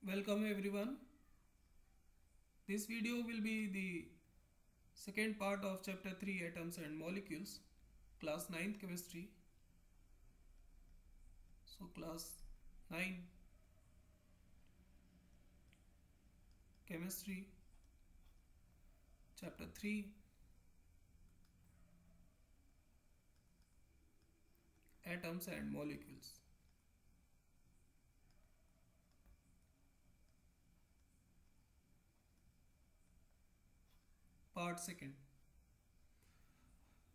Welcome everyone. This video will be the second part of chapter 3 atoms and molecules, class 9th chemistry. So class 9 chemistry chapter 3 atoms and molecules. Part second.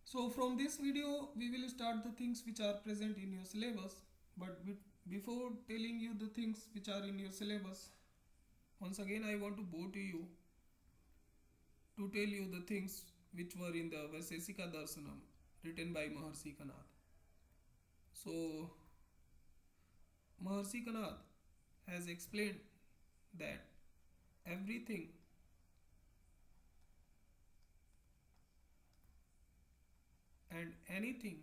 So from this video we will start the things which are present in your syllabus, but before telling you the things which are in your syllabus, once again I want to bow to you to tell you the things which were in the Vaisesika Darshanam written by Maharshi Kanad. So Maharshi Kanad has explained that everything and anything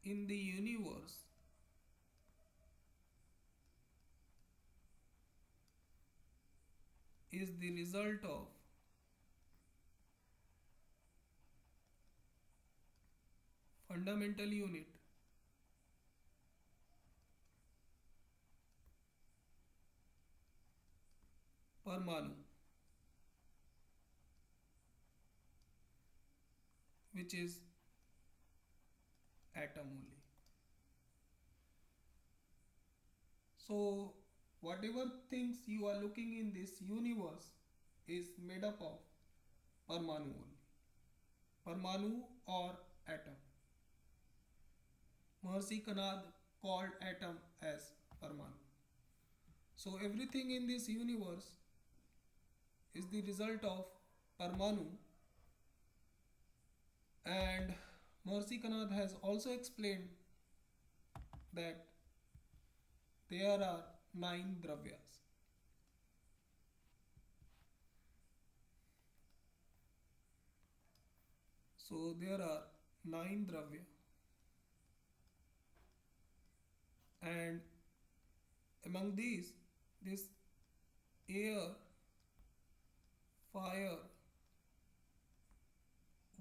in the universe is the result of fundamental unit Parmanu, which is atom only. So whatever things you are looking in this universe is made up of Parmanu only. Parmanu or atom. Maharshi Kanad called atom as Parmanu. So everything in this universe is the result of Parmanu, and Maharshi Kanad has also explained that there are 9 dravyas. So there are 9 dravya, and among these, this air, fire,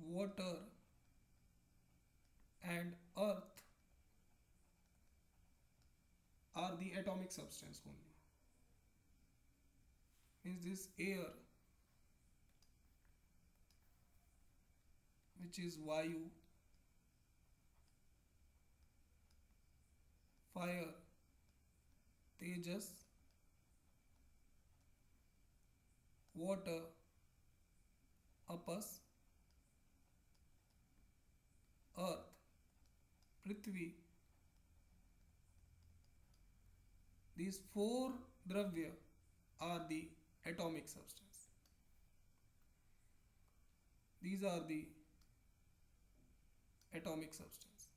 water, and earth are the atomic substance only. Means this air, which is Vayu, fire, Tejas, water, Apas, earth, Prithvi, these 4 dravya are the atomic substance. These are the atomic substance.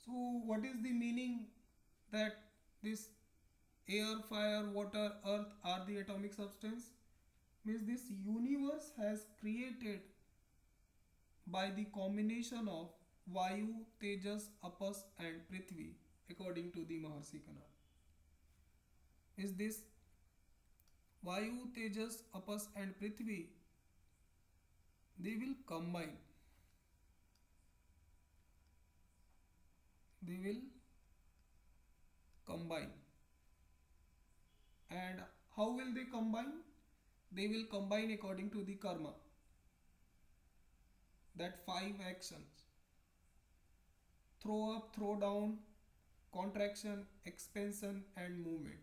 So what is the meaning that this air, fire, water, earth are the atomic substance? Means this universe has created by the combination of Vayu, Tejas, Apas and Prithvi, according to the Maharshi Kanad. Is this Vayu, Tejas, Apas and Prithvi, they will combine. They will combine. And how will they combine? They will combine according to the karma. That 5 actions: throw up, throw down, contraction, expansion and movement.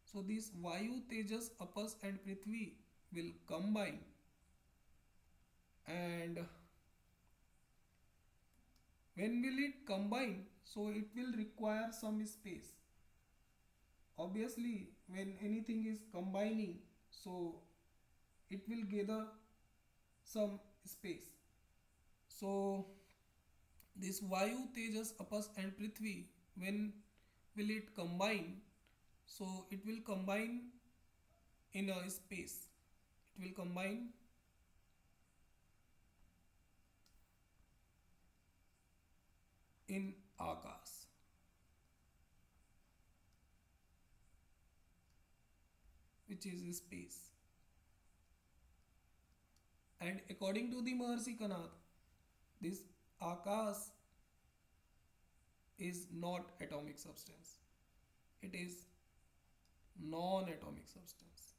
So these Vayu, Tejas, Apas and Prithvi will combine, and when will it combine? So it will require some space. Obviously when anything is combining, so it will gather some space. So this Vayu, Tejas, Apas and Prithvi, when will it combine? So it will combine in a space. It will combine in Akash, which is space. And according to the Maharshi Kanath, this Akash is not atomic substance. It is non-atomic substance.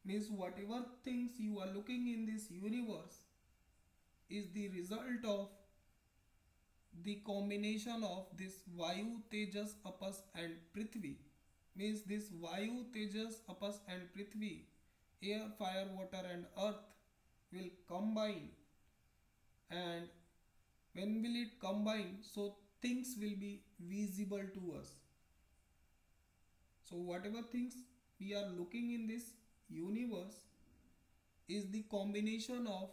Means whatever things you are looking in this universe is the result of the combination of this Vayu, Tejas, Apas and Prithvi. Means this Vayu, Tejas, Apas and Prithvi, air, fire, water and earth will combine. And when will it combine? So things will be visible to us. So whatever things we are looking in this universe is the combination of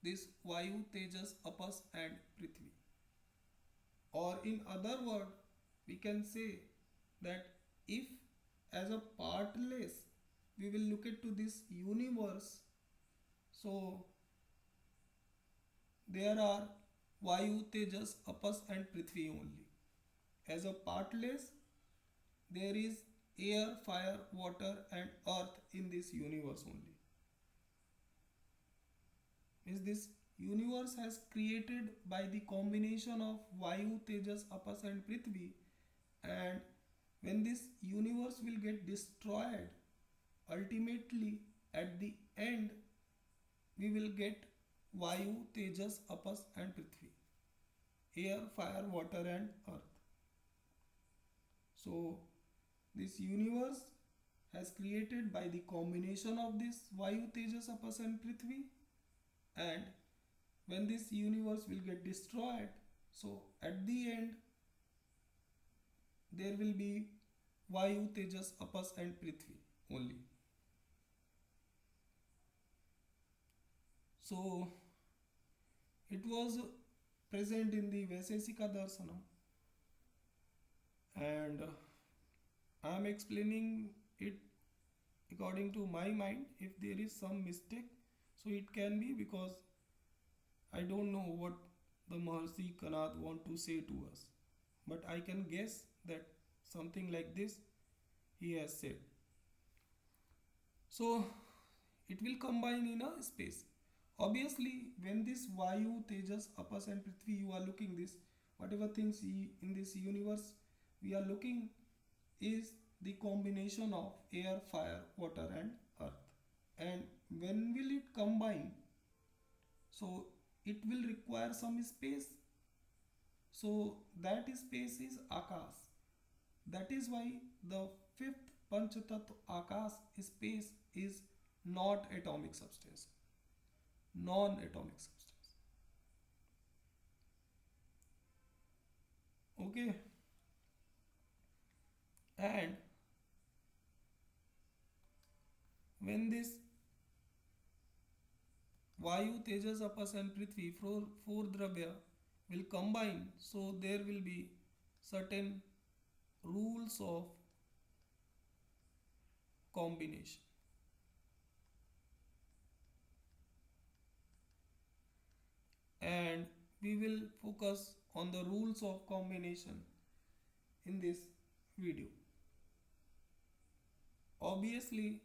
this Vayu, Tejas, Apas and Prithvi. Or in other word, we can say that if as a partless we will look into this universe, so there are Vayu, Tejas, Apas and Prithvi only. As a partless, there is air, fire, water and earth in this universe only. Means this universe has created by the combination of Vayu, Tejas, Apas and Prithvi, and when this universe will get destroyed, ultimately at the end we will get Vayu, Tejas, Apas and Prithvi, air, fire, water and earth. So this universe has created by the combination of this Vayu, Tejas, Apas and Prithvi, and when this universe will get destroyed, so at the end there will be Vayu, Tejas, Apas and Prithvi only. So it was present in the Vaisesika Darshanam, and I am explaining it according to my mind. If there is some mistake, so it can be because I don't know what the Maharshi Kanath want to say to us, but I can guess that something like this he has said. So it will combine in a space. Obviously, when this Vayu, Tejas, Apas and Prithvi you are looking this, whatever things in this universe we are looking is the combination of air, fire, water and earth. And when will it combine? So it will require some space. So that space is Akash. That is why the fifth Panchatattva Akash space is not atomic substance, non-atomic substance. Okay, and when this Vayu, Tejas, Apas and Prithvi, four Dravya will combine, so there will be certain rules of combination. And we will focus on the rules of combination in this video. Obviously,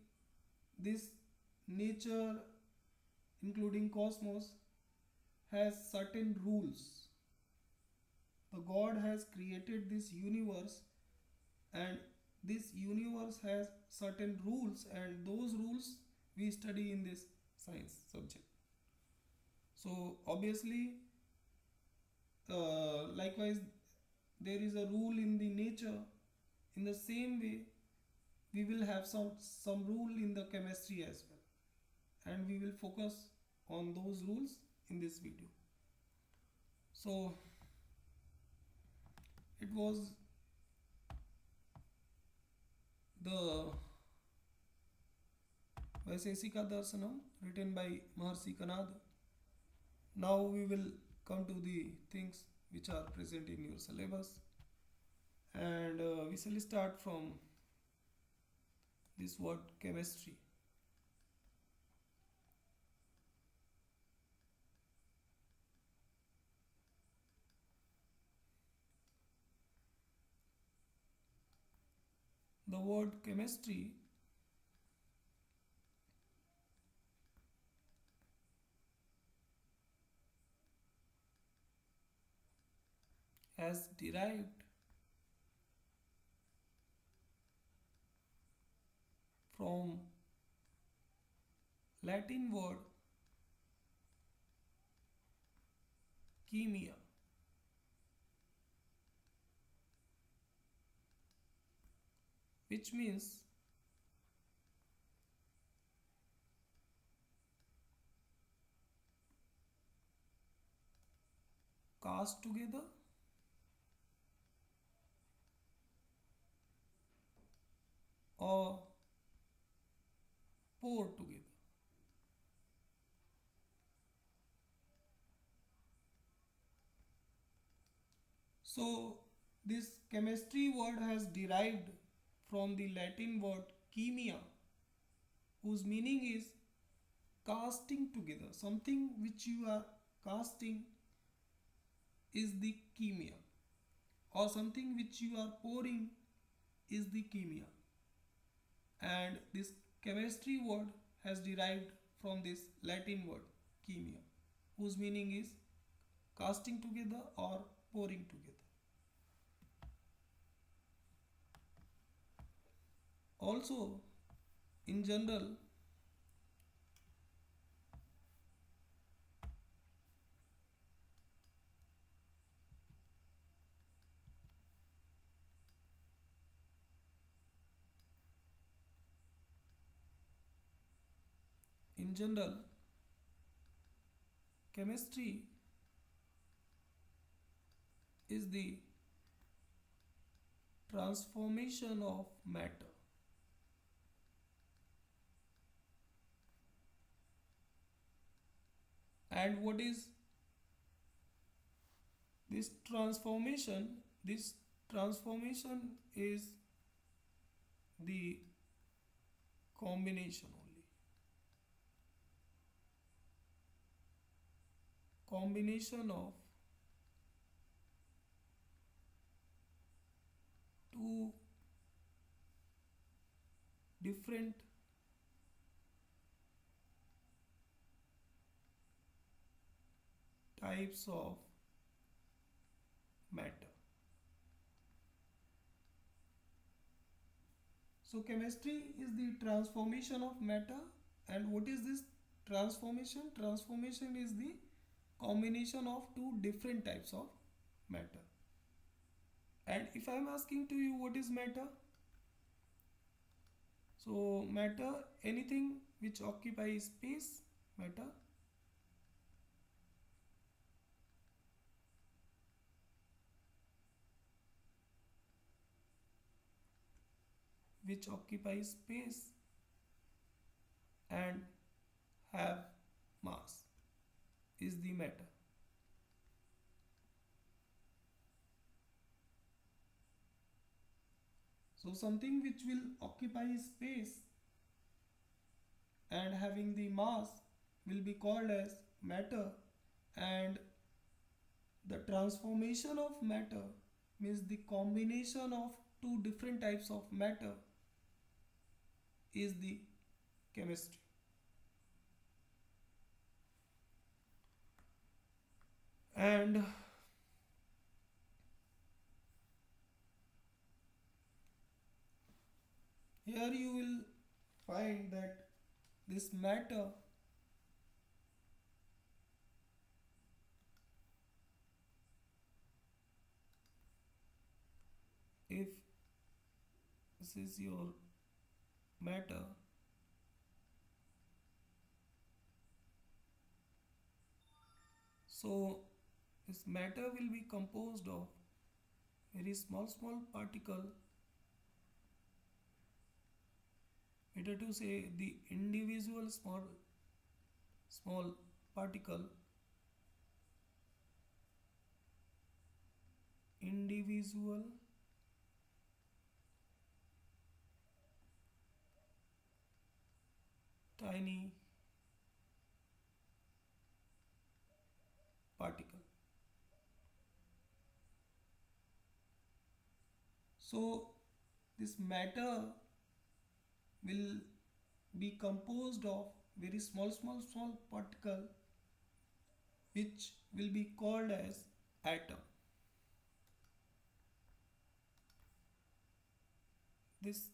this nature, including cosmos, has certain rules. The God has created this universe, and this universe has certain rules, and those rules we study in this science subject. So obviously, likewise, there is a rule in the nature. In the same way, we will have some rule in the chemistry as well, and we will focus on those rules in this video. So it was the Vaisesika Darshanam, written by Maharshi Kanada. Now we will come to the things which are present in your syllabus, and we shall start from this word chemistry. The word chemistry has derived from Latin word chemia, which means cast together or pour together. So, this chemistry word has derived from the Latin word chemia, whose meaning is casting together. Something which you are casting is the chemia, or something which you are pouring is the chemia. And this chemistry word has derived from this Latin word chemia, whose meaning is casting together or pouring together. Also, in general, in general, chemistry is the transformation of matter. And what is this transformation? This transformation is the combination only. Combination of two different types of matter. So chemistry is the transformation of matter, and what is this transformation? Transformation is the combination of two different types of matter. And if I am asking to you what is matter? So matter, anything which occupies space, matter. Which occupies space and have mass is the matter. So something which will occupy space and having the mass will be called as matter, and the transformation of matter means the combination of two different types of matter is the chemistry. And here you will find that this matter if this is your matter, so this matter will be composed of very small particle Better to say the individual small particle, individual tiny particle. So this matter will be composed of very small particle which will be called as atom. This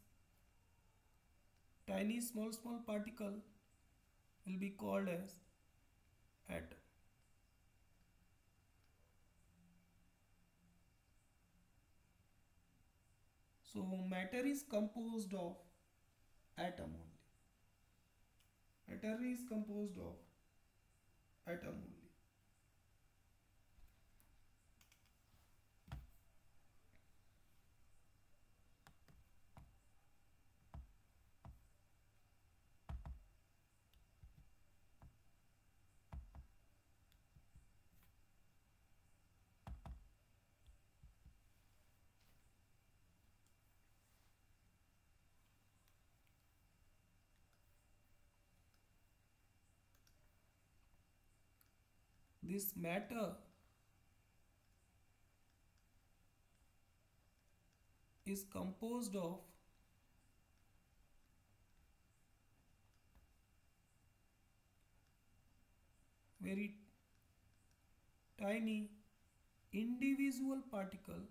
tiny small particle will be called as atom. So matter is composed of atom only. Matter is composed of atom only. This matter is composed of very tiny individual particle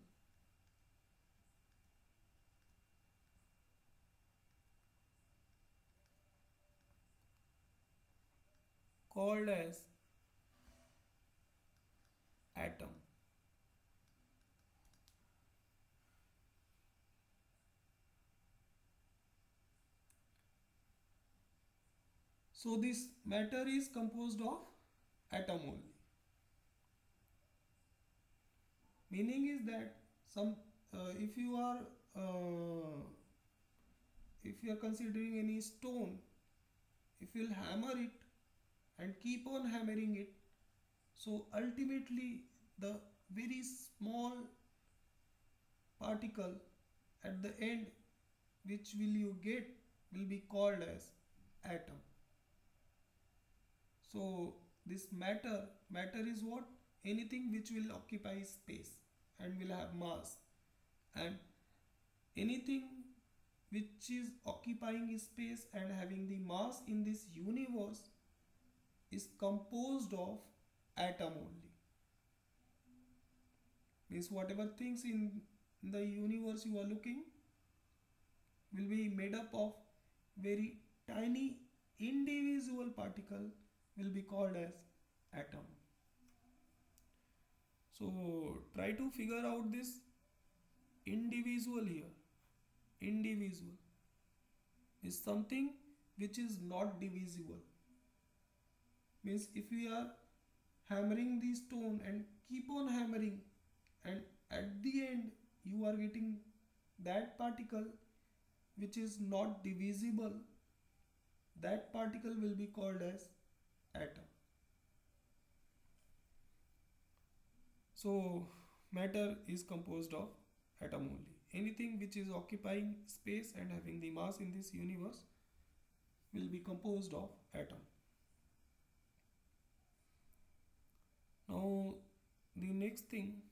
called as atom. So this matter is composed of atom only. Meaning is that some if you are uh, if you are considering any stone, if you'll hammer it and keep on hammering it, so ultimately the very small particle at the end which will you get will be called as atom. So this matter is what? Anything which will occupy space and will have mass, and anything which is occupying space and having the mass in this universe is composed of atom only. Means whatever things in the universe you are looking will be made up of very tiny individual particle will be called as atom. So try to figure out this individual here. Individual is something which is not divisible. Means if we are hammering the stone and keep on hammering, and at the end you are getting that particle which is not divisible, that particle will be called as atom. So matter is composed of atom only. Anything which is occupying space and having the mass in this universe will be composed of atom. Now the next thing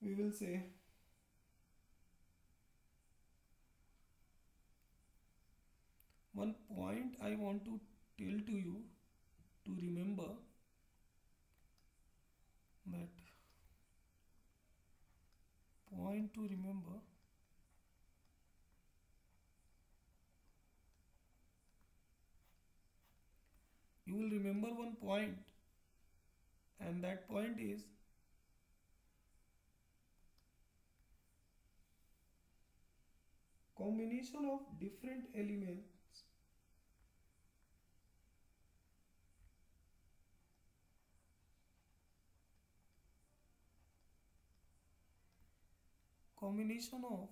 we will say, one point I want to tell to you to remember, that point to remember, you will remember one point, and that point is combination of different elements combination of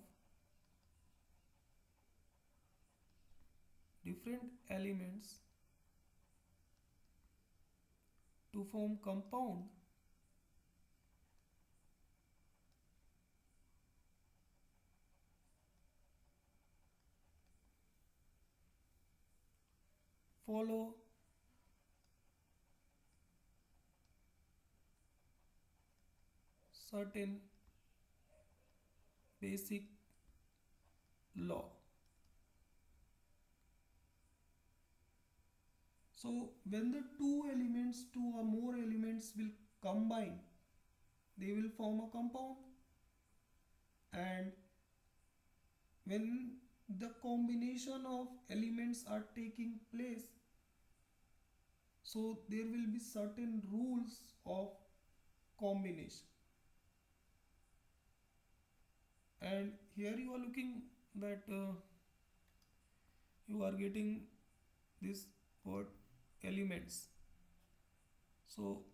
different elements to form compound, follow certain basic law. So when the two or more elements will combine, they will form a compound. And when the combination of elements are taking place, so there will be certain rules of combination. And here you are looking that you are getting this word elements. So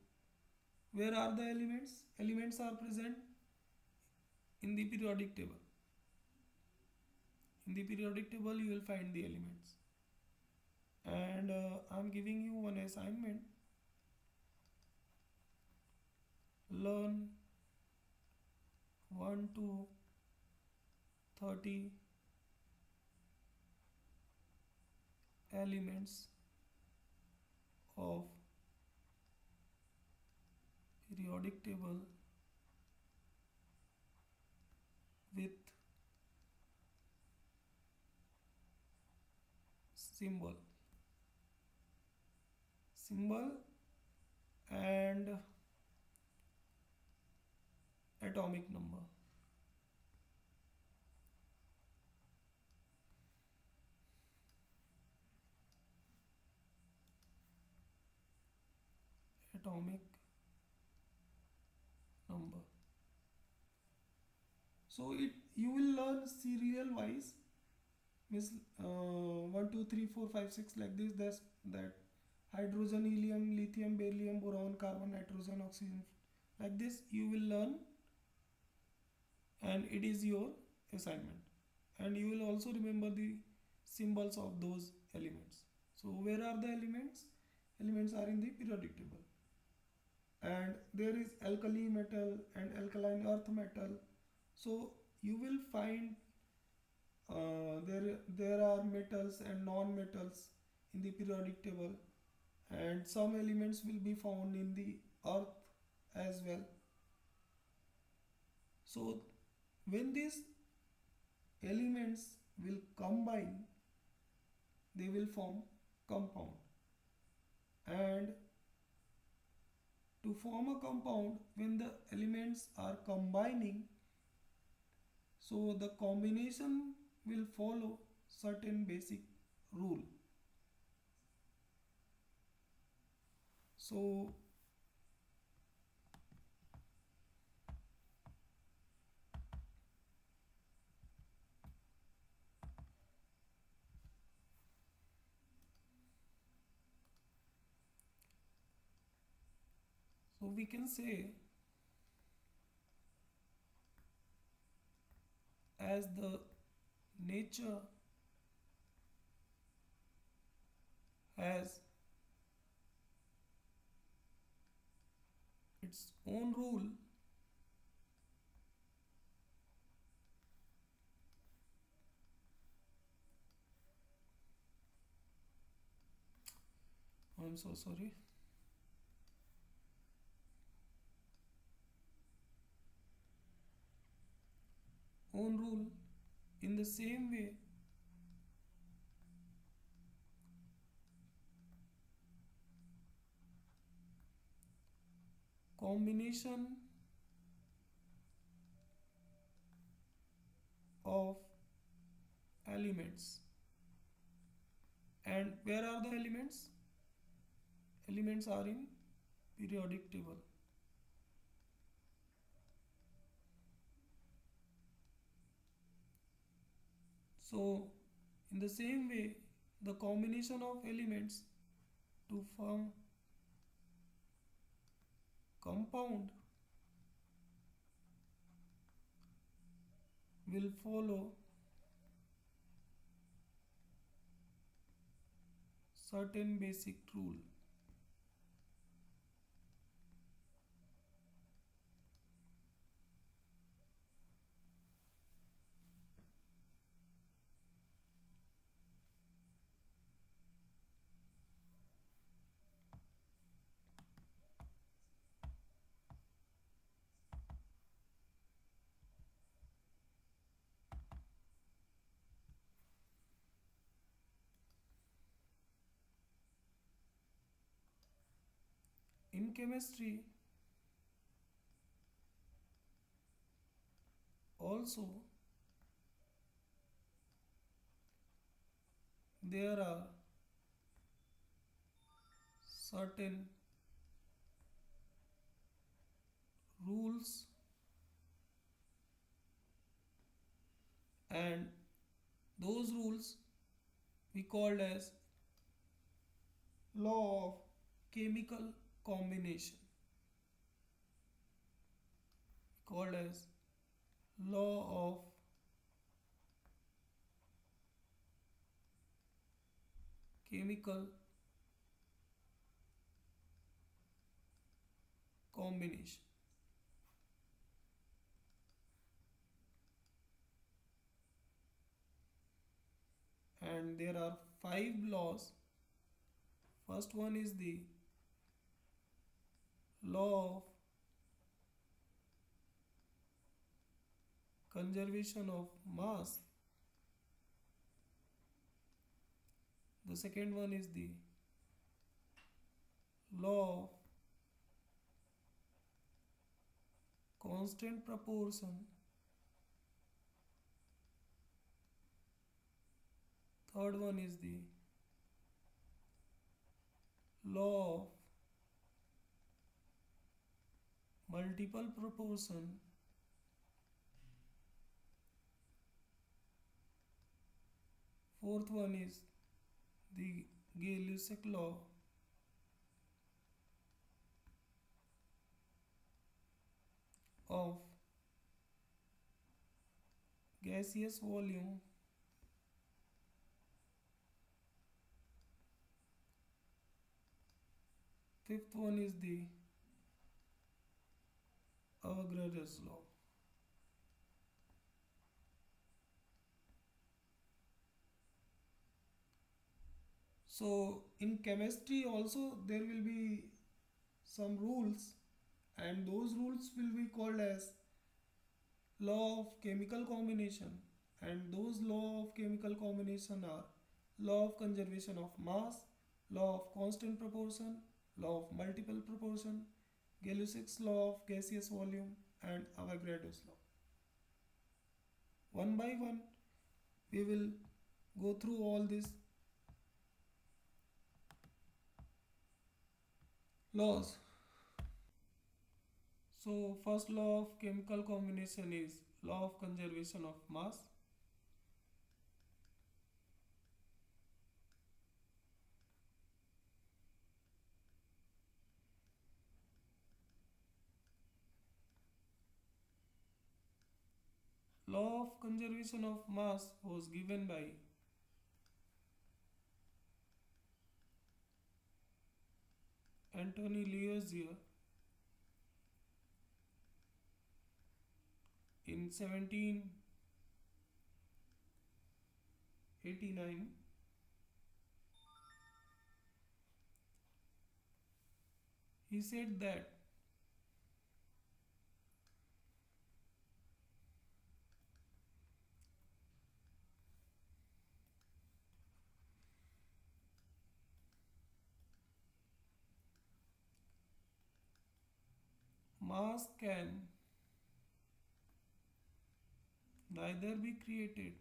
where are the elements? Elements are present in the periodic table. In the periodic table you will find the elements. And I'm giving you one assignment. Learn 1 to 30 elements of periodic table with symbol and atomic number. Atomic number. So you will learn serial wise, means 1 2 3 4 5 6 like this. That's that hydrogen, helium, lithium, beryllium, boron, carbon, nitrogen, oxygen, like this you will learn, and it is your assignment. And you will also remember the symbols of those elements. So where are the elements? Elements are in the periodic table. And there is alkali metal and alkaline earth metal. So you will find there are metals and non-metals in the periodic table, and some elements will be found in the earth as well. So when these elements will combine, they will form compound. And to form a compound, when the elements are combining, so the combination will follow certain basic rule. So we can say, as the nature has its own rule, I'm so sorry. Own rule, in the same way, combination of elements. And where are the elements? Elements are in periodic table. So in the same way, the combination of elements to form compound will follow certain basic rule. In chemistry, also there are certain rules, and those rules we called as law of chemical combination, called as law of chemical combination. And there are five laws. First one is the law of conservation of mass. The second one is the law of constant proportion. Third one is the law of multiple proportion. Fourth one is the Gay-Lussac law. Of gaseous volume. Fifth one is the Avogadro's law. So in chemistry also there will be some rules, and those rules will be called as law of chemical combination, and those law of chemical combination are law of conservation of mass, law of constant proportion, law of multiple proportion, Gay-Lussac's law of gaseous volume, and Avogadro's law. One by one we will go through all these laws. So first law of chemical combination is law of conservation of mass. Law of conservation of mass was given by Anthony Lavoisier in 1789. He said that mass can neither be created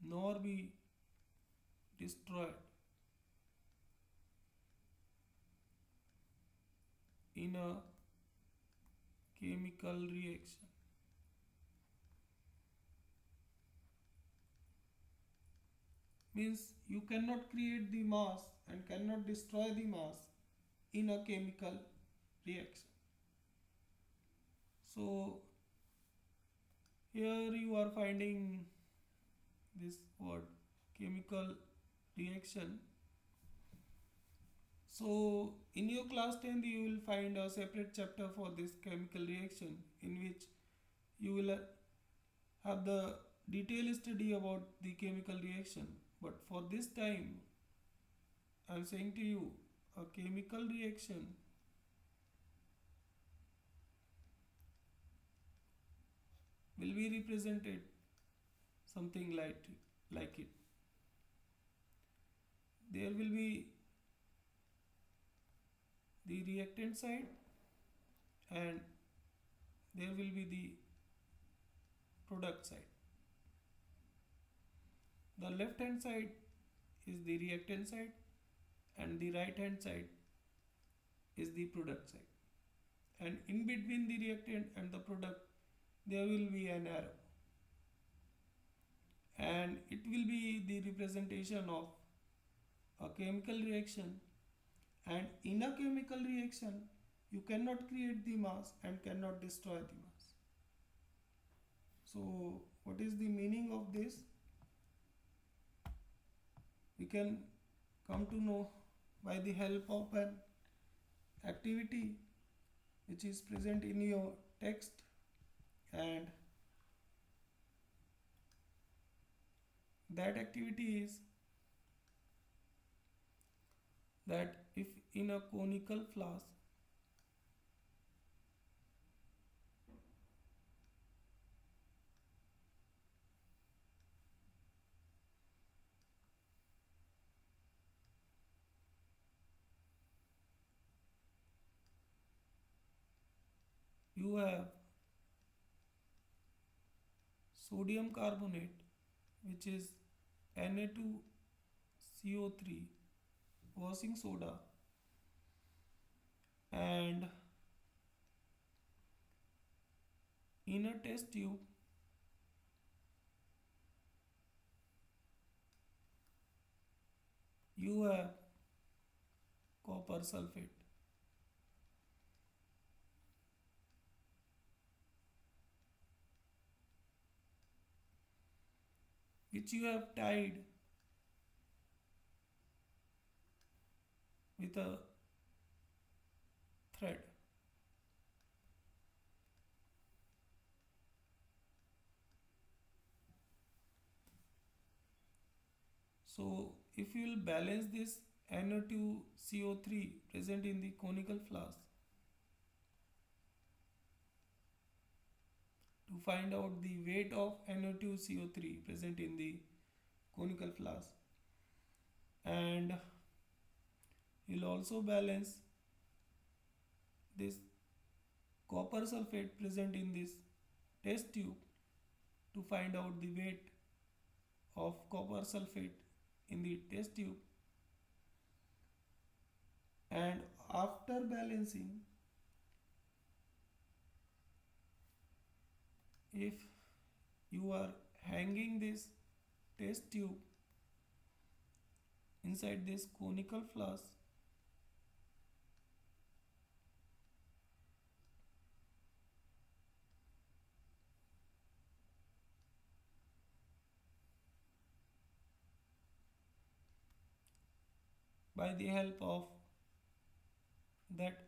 nor be destroyed in a chemical reaction. Means you cannot create the mass and cannot destroy the mass in a chemical reaction. So here you are finding this word chemical reaction. So in your class 10th you will find a separate chapter for this chemical reaction, in which you will have the detailed study about the chemical reaction. But for this time I am saying to you, a chemical reaction will be represented something like it. There will be the reactant side and there will be the product side. The left hand side is the reactant side and the right hand side is the product side. And in between the reactant and the product there will be an arrow, and it will be the representation of a chemical reaction. And in a chemical reaction you cannot create the mass and cannot destroy the mass. So what is the meaning of this? We can come to know by the help of an activity which is present in your text. And that activity is that if in a conical flask you have sodium carbonate, which is Na2CO3 washing soda, and in a test tube you have copper sulfate, which you have tied with a thread. So if you will balance this NO2CO3 present in the conical flask to find out the weight of NO2CO3 present in the conical flask, and you'll also balance this copper sulfate present in this test tube to find out the weight of copper sulfate in the test tube. And after balancing, if you are hanging this test tube inside this conical flask, by the help of that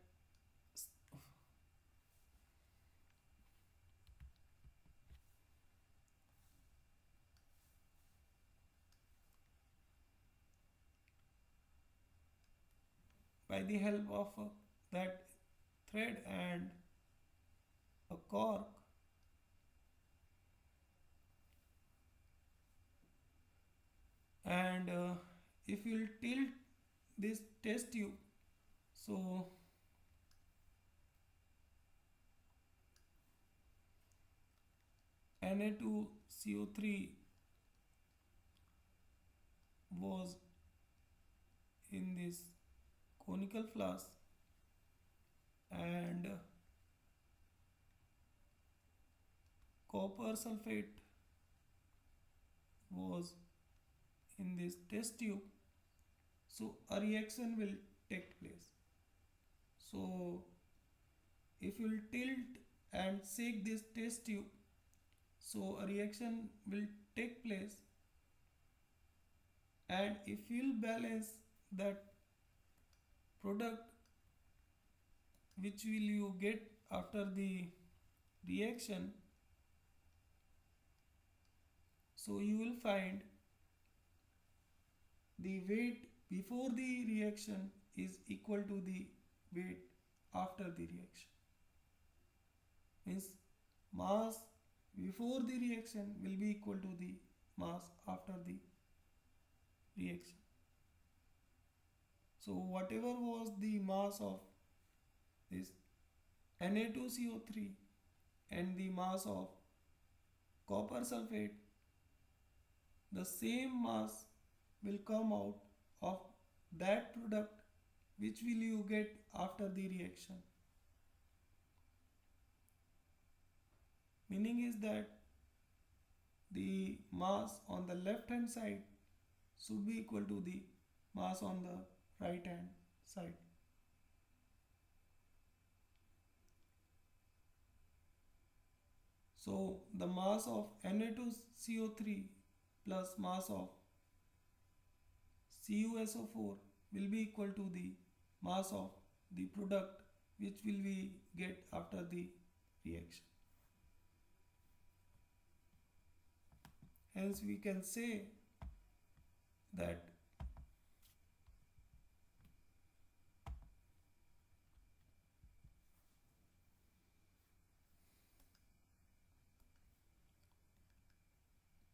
by the help of that thread and a cork, and if you will tilt this test tube, so Na2CO3 was in this conical flask and copper sulfate was in this test tube, so a reaction will take place. So if you will tilt and shake this test tube, so a reaction will take place, and if you'll balance that product which will you get after the reaction, so you will find the weight before the reaction is equal to the weight after the reaction. Means mass before the reaction will be equal to the mass after the reaction. So whatever was the mass of this Na2CO3 and the mass of copper sulfate, the same mass will come out of that product which will you get after the reaction. Meaning is that the mass on the left hand side should be equal to the mass on the right hand side. So the mass of Na2CO3 plus mass of CuSO4 will be equal to the mass of the product which will we get after the reaction. Hence we can say that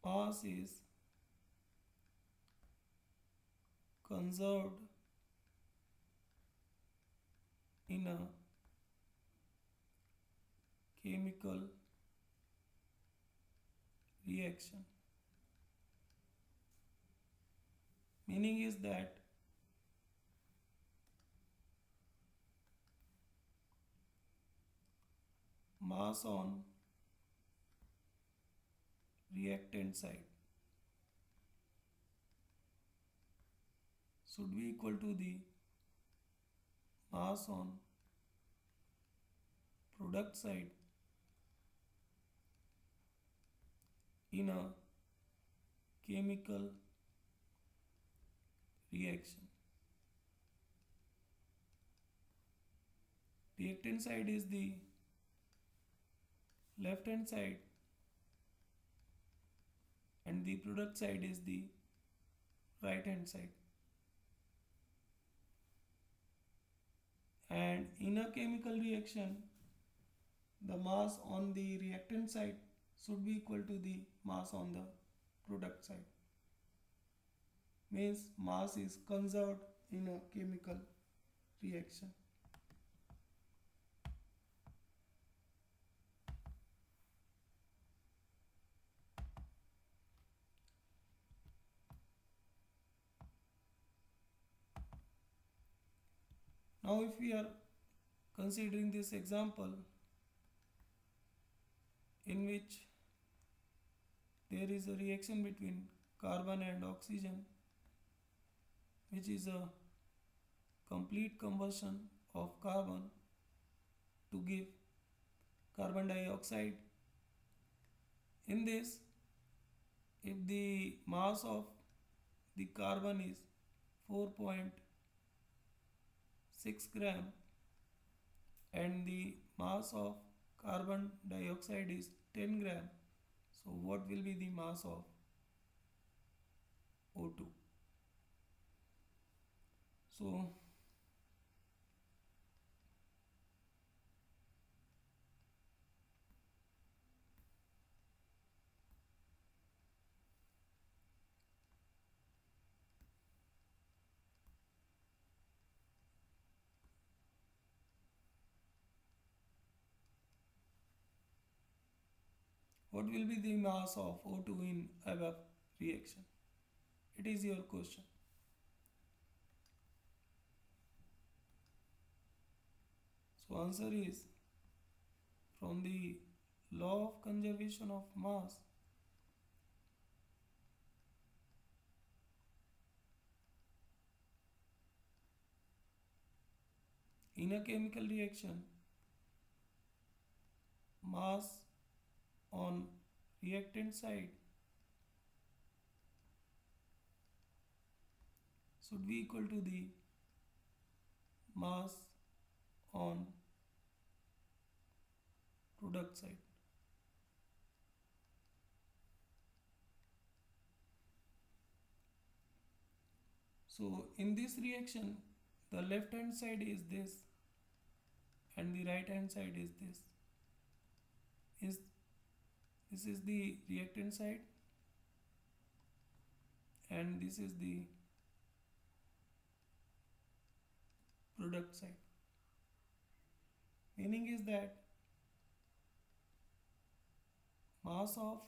mass is conserved in a chemical reaction. Meaning is that mass on reactant side should be equal to the mass on product side in a chemical reaction. Reactant side is the left hand side and the product side is the right hand side. And in a chemical reaction, the mass on the reactant side should be equal to the mass on the product side. Means mass is conserved in a chemical reaction. Now if we are considering this example in which there is a reaction between carbon and oxygen, which is a complete combustion of carbon to give carbon dioxide. In this, if the mass of the carbon is 4.6 gram and the mass of carbon dioxide is 10 gram, so what will be the mass of O2? So what will be the mass of O2 in above reaction? It is your question. So answer is from the law of conservation of mass, in a chemical reaction, mass on reactant side should be equal to the mass on product side. So in this reaction, the left hand side is this and the right hand side is this. Is this is the reactant side and this is the product side. Meaning is that mass of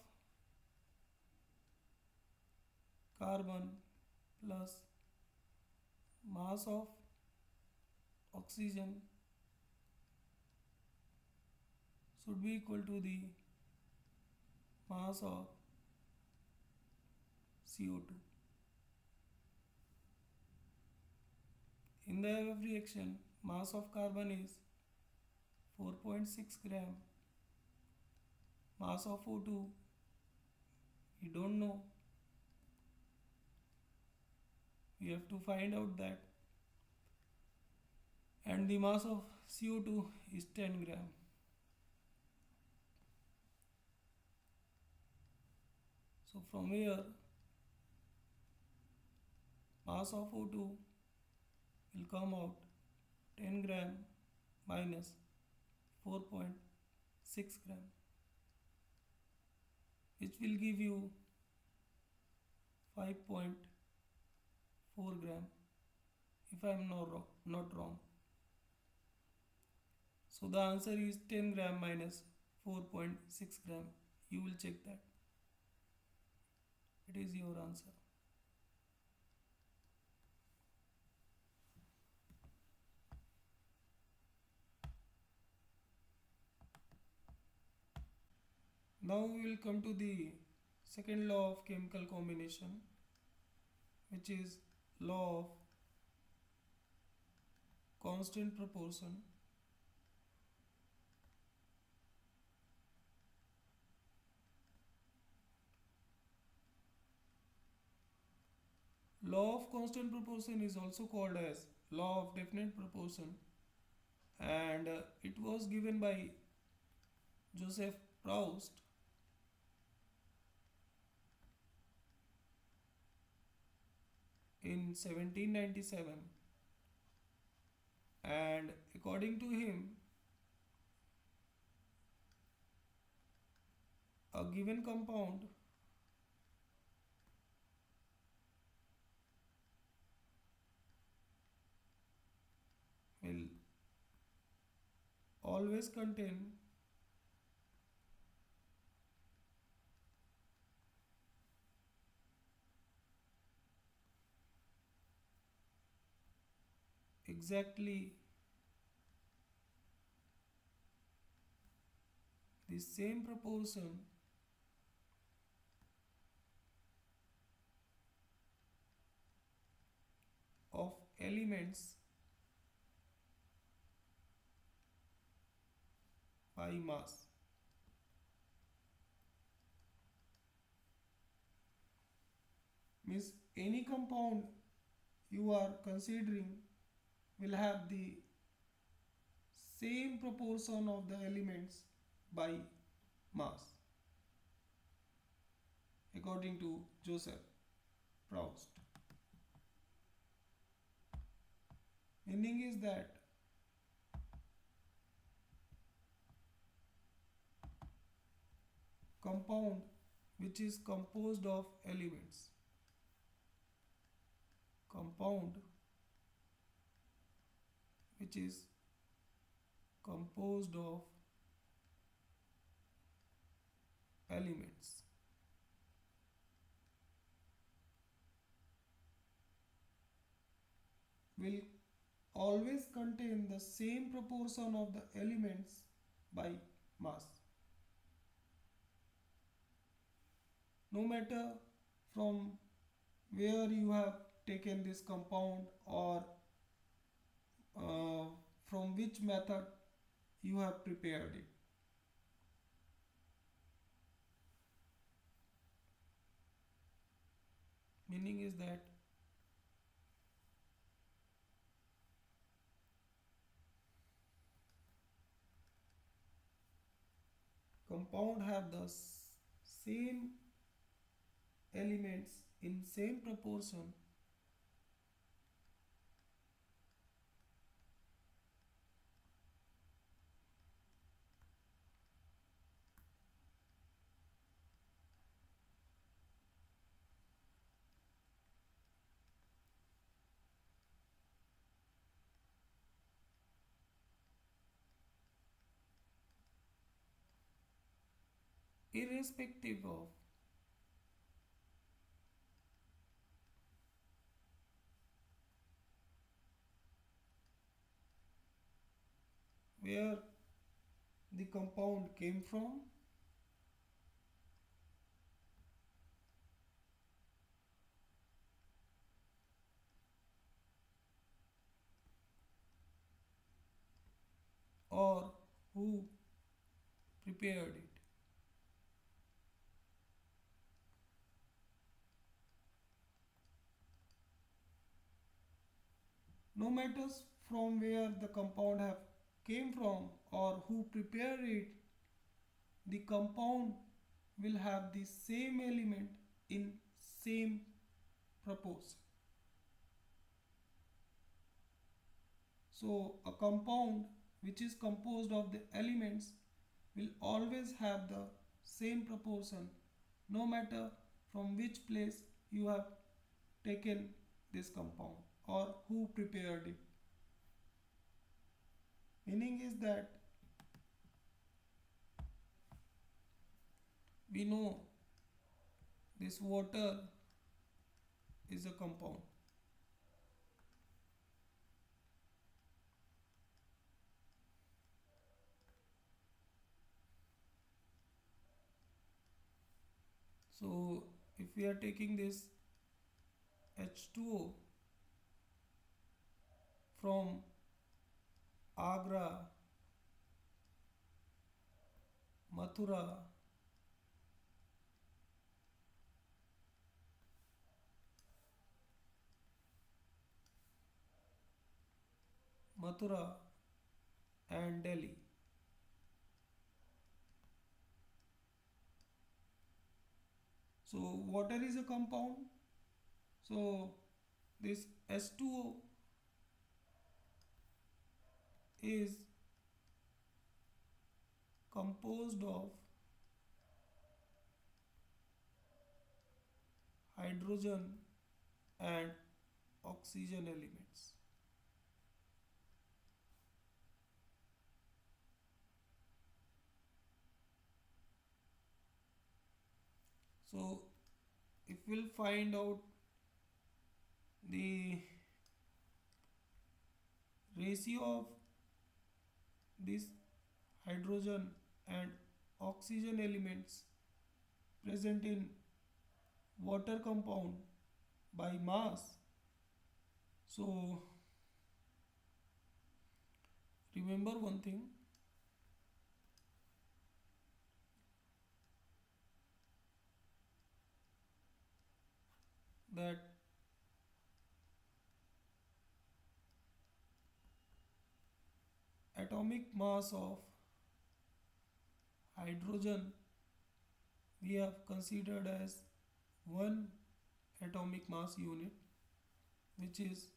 carbon plus mass of oxygen should be equal to the mass of CO2. In the above reaction, mass of carbon is 4.6 gram. Mass of O2 we don't know. We have to find out that. And the mass of CO2 is 10 gram. So from here, mass of O2 will come out 10 gram minus 4.6 gram, which will give you 5.4 gram if I am not wrong. So the answer is 10 gram minus 4.6 gram. You will check that. It is your answer. Now we will come to the second law of chemical combination, which is law of constant proportion. Law of constant proportion is also called as law of definite proportion, and it was given by Joseph Proust in 1797, and according to him, a given compound will always contain exactly the same proportion of elements by mass. Means any compound you are considering will have the same proportion of the elements by mass, according to Joseph Proust. Meaning is that compound which is composed of elements, compound which is composed of elements will always contain the same proportion of the elements by mass. No matter from where you have taken this compound or from which method you have prepared it. Meaning is that compound have the same elements in same proportion, irrespective of where the compound came from or who prepared it. No matters from where the compound have came from or who prepared it, the compound will have the same element in same proportion. So a compound which is composed of the elements will always have the same proportion no matter from which place you have taken this compound or who prepared it. Meaning is that we know this water is a compound. So if we are taking this H2O from Agra, Mathura, Mathura and Delhi. So water is a compound. So this H2O is composed of hydrogen and oxygen elements. So if we'll find out the ratio of this hydrogen and oxygen elements present in water compound by mass. So remember one thing, that atomic mass of hydrogen we have considered as one atomic mass unit, which is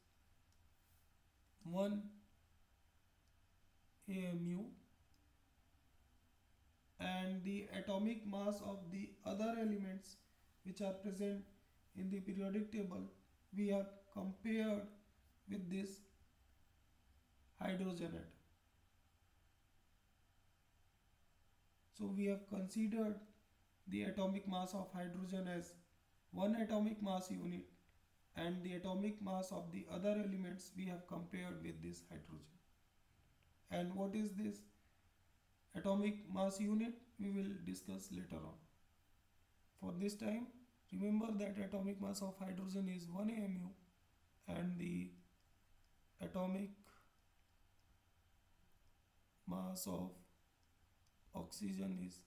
1 AMU, and the atomic mass of the other elements which are present in the periodic table we have compared with this hydrogen atom. So we have considered the atomic mass of hydrogen as one atomic mass unit, and the atomic mass of the other elements we have compared with this hydrogen. And what is this atomic mass unit we will discuss later on. For this time, remember that atomic mass of hydrogen is 1 AMU and the atomic mass of oxygen is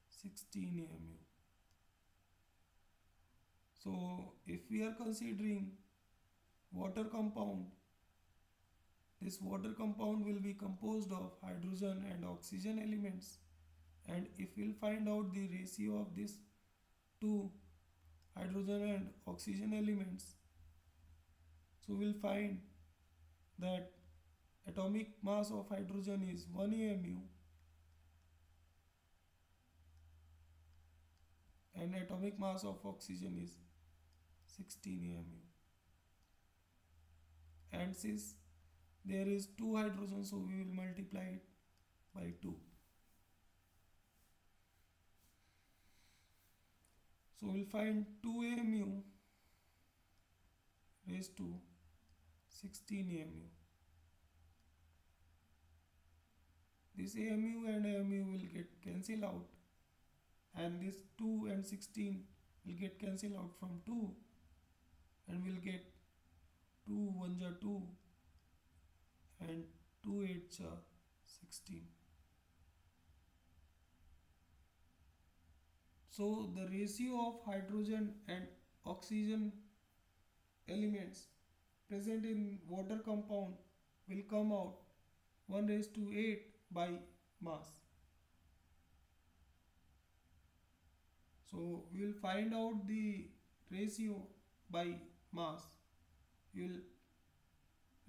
16 AMU. So if we are considering water compound, this water compound will be composed of hydrogen and oxygen elements, And if we'll find out the ratio of these two hydrogen and oxygen elements, so we'll find that atomic mass of hydrogen is 1 amu and atomic mass of oxygen is 16 amu. And since there is 2 hydrogen, so we will multiply it by 2. So we'll find 2 amu raised to 16 amu. This amu and amu will get cancelled out, and this 2 and 16 will get cancelled out from 2, and we'll get 2 1 ja 2 and 2 8 ja 16. So the ratio of hydrogen and oxygen elements present in water compound will come out 1 raised to 8 by mass. So we will find out the ratio by mass. You will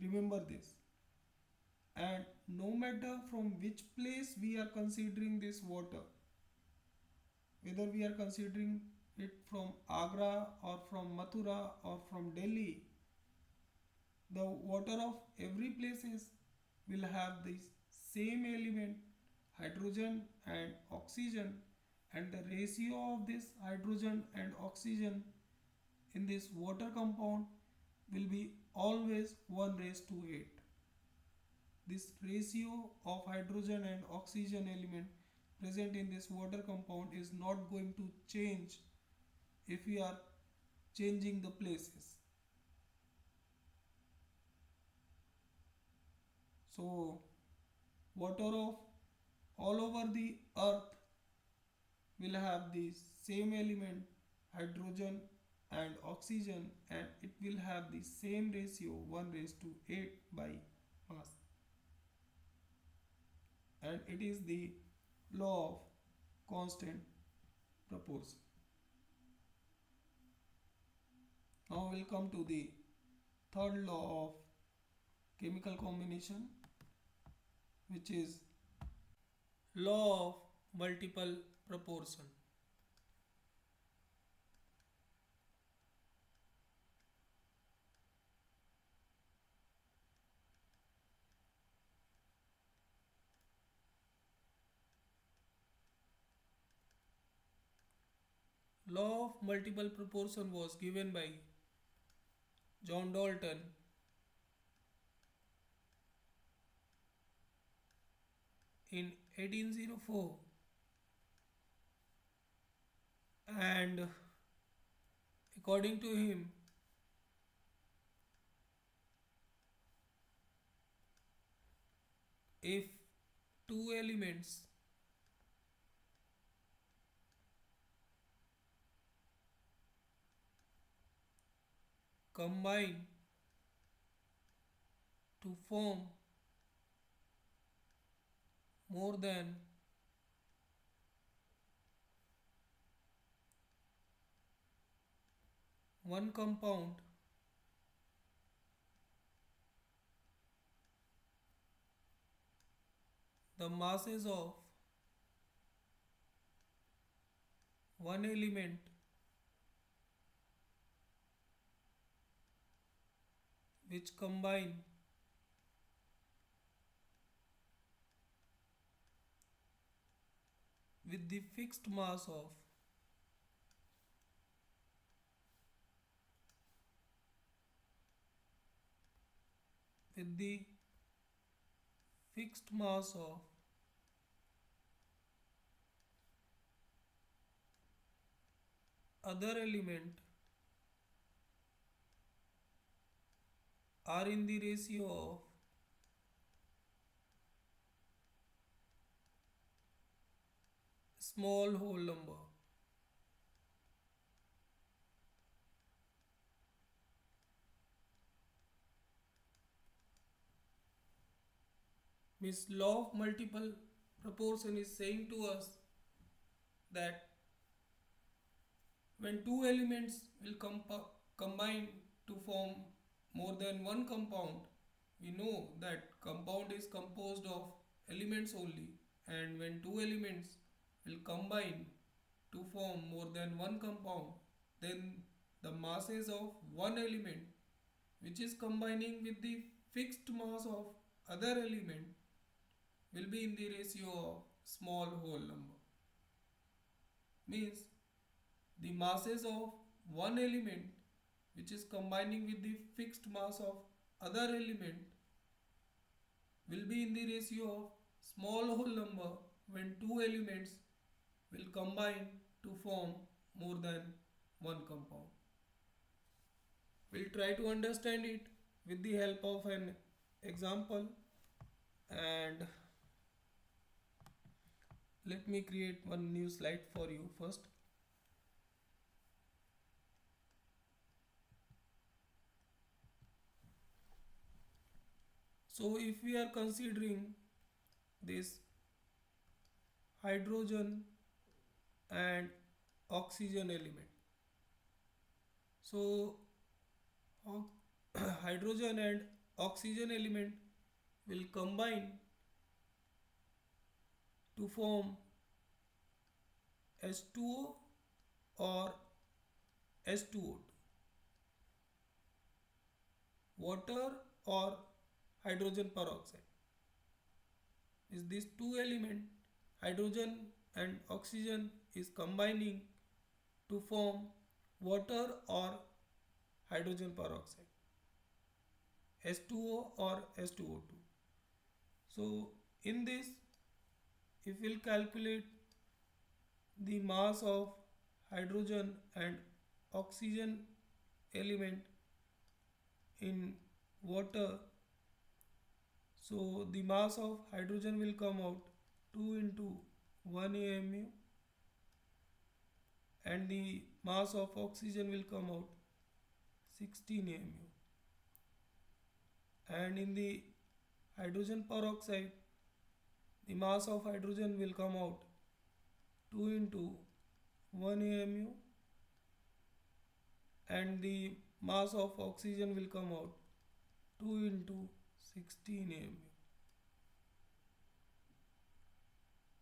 remember this. And no matter from which place we are considering this water, whether we are considering it from Agra or from Mathura or from Delhi, the water of every places will have this same element, hydrogen and oxygen, and the ratio of this hydrogen and oxygen in this water compound will be always 1 raised to 8. This ratio of hydrogen and oxygen element present in this water compound is not going to change if we are changing the places. So water of all over the earth will have the same element, hydrogen and oxygen, and it will have the same ratio 1 raised to 8 by mass. And it is the law of constant proportion. Now we'll come to the third law of chemical combination, which is law of multiple proportion. Law of multiple proportion was given by John Dalton in 1804, and according to him, if two elements combine to form more than one compound, the masses of one element which combine with the fixed mass of with the fixed mass of other element are in the ratio of small whole number. Means law of multiple proportion is saying to us that when two elements will combine to form more than one compound, we know that compound is composed of elements only, and when two elements will combine to form more than one compound, then the masses of one element which is combining with the fixed mass of other element will be in the ratio of small whole number. Means the masses of one element which is combining with the fixed mass of other element will be in the ratio of small whole number when two elements will combine to form more than one compound. We'll try to understand it with the help of an example, and let me create one new slide for you first. So if we are considering this hydrogen and oxygen element, so hydrogen and oxygen element will combine to form H2O or H2O2, water or hydrogen peroxide. Is these two elements, hydrogen and oxygen, is combining to form water or hydrogen peroxide, H2O or H2O2. So in this, if we'll calculate the mass of hydrogen and oxygen element in water, so the mass of hydrogen will come out 2 into 1 AMU, and the mass of oxygen will come out 16 AMU. And in the hydrogen peroxide, the mass of hydrogen will come out 2 into 1 AMU, and the mass of oxygen will come out 2 into 16 AMU.